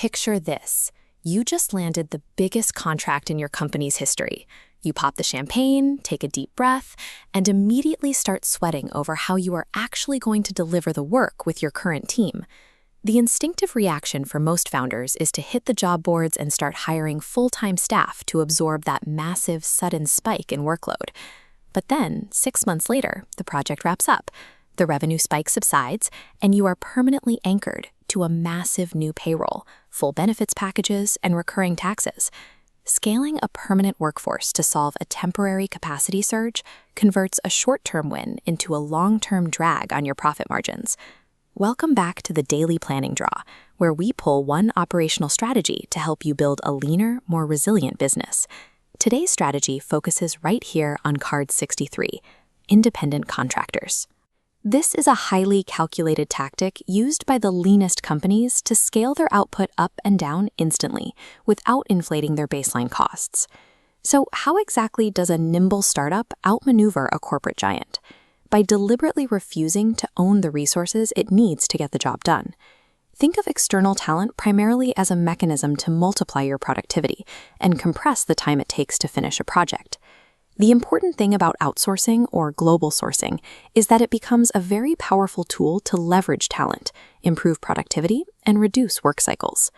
Picture this. You just landed the biggest contract in your company's history. You pop the champagne, take a deep breath, and immediately start sweating over how you are actually going to deliver the work with your current team. The instinctive reaction for most founders is to hit the job boards and start hiring full-time staff to absorb that massive, sudden spike in workload. But then, 6 months later, the project wraps up. The revenue spike subsides, and you are permanently anchored to a massive new payroll, full benefits packages, and recurring taxes. Scaling a permanent workforce to solve a temporary capacity surge converts a short-term win into a long-term drag on your profit margins. Welcome back to the Daily Planning Draw, where we pull one operational strategy to help you build a leaner, more resilient business. Today's strategy focuses right here on card 63, independent contractors. This is a highly calculated tactic used by the leanest companies to scale their output up and down instantly without inflating their baseline costs. So how exactly does a nimble startup outmaneuver a corporate giant? By deliberately refusing to own the resources it needs to get the job done. Think of external talent primarily as a mechanism to multiply your productivity and compress the time it takes to finish a project. The important thing about outsourcing or global sourcing is that it becomes a very powerful tool to leverage talent, improve productivity, and reduce work cycles.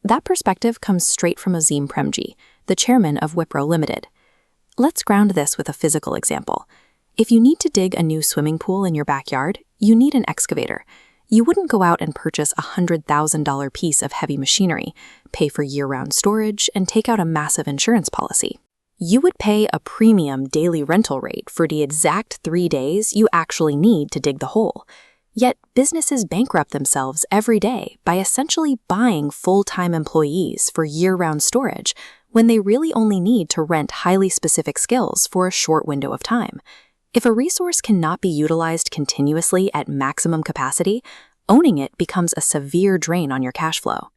That perspective comes straight from Azim Premji, the chairman of Wipro Limited. Let's ground this with a physical example. If you need to dig a new swimming pool in your backyard, you need an excavator. You wouldn't go out and purchase a $100,000 piece of heavy machinery, pay for year-round storage, and take out a massive insurance policy. You would pay a premium daily rental rate for the exact 3 days you actually need to dig the hole. Yet businesses bankrupt themselves every day by essentially buying full-time employees for year-round storage when they really only need to rent highly specific skills for a short window of time. If a resource cannot be utilized continuously at maximum capacity, owning it becomes a severe drain on your cash flow.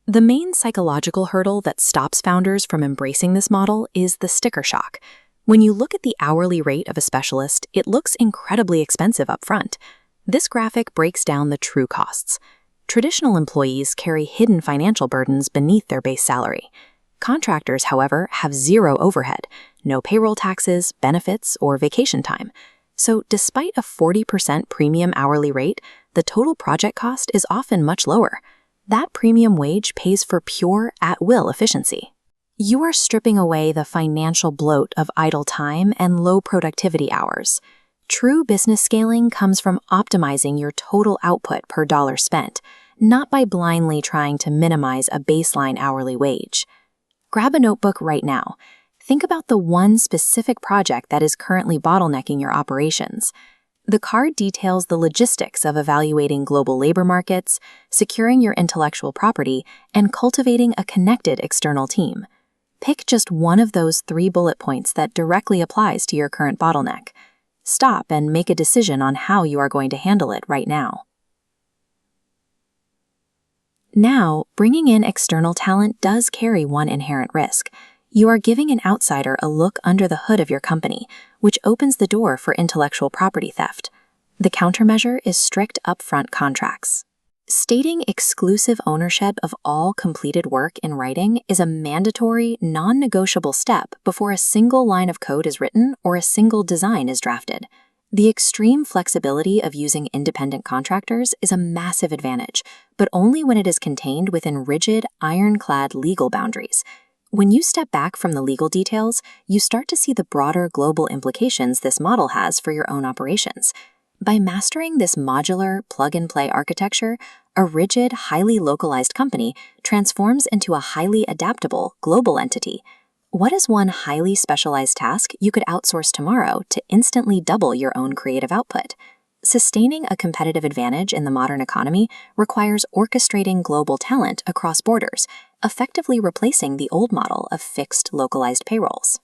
The main psychological hurdle that stops founders from embracing this model is the sticker shock. When you look at the hourly rate of a specialist, it looks incredibly expensive up front. This graphic breaks down the true costs. Traditional employees carry hidden financial burdens beneath their base salary. Contractors, however, have zero overhead, no payroll taxes, benefits, or vacation time. So despite a 40% premium hourly rate, the total project cost is often much lower. That premium wage pays for pure at-will efficiency. You are stripping away the financial bloat of idle time and low productivity hours. True business scaling comes from optimizing your total output per dollar spent, not by blindly trying to minimize a baseline hourly wage. Grab a notebook right now. Think about the one specific project that is currently bottlenecking your operations. The card details the logistics of evaluating global labor markets, securing your intellectual property, and cultivating a connected external team. Pick just one of those 3 bullet points that directly applies to your current bottleneck. Stop and make a decision on how you are going to handle it right now. Now, bringing in external talent does carry one inherent risk. You are giving an outsider a look under the hood of your company, which opens the door for intellectual property theft. The countermeasure is strict upfront contracts. Stating exclusive ownership of all completed work in writing is a mandatory, non-negotiable step before a single line of code is written or a single design is drafted. The extreme flexibility of using independent contractors is a massive advantage, but only when it is contained within rigid, ironclad legal boundaries. When you step back from the legal details, you start to see the broader global implications this model has for your own operations. By mastering this modular, plug-and-play architecture, a rigid, highly localized company transforms into a highly adaptable, global entity. What is one highly specialized task you could outsource tomorrow to instantly double your own creative output? Sustaining a competitive advantage in the modern economy requires orchestrating global talent across borders, effectively replacing the old model of fixed, localized payrolls.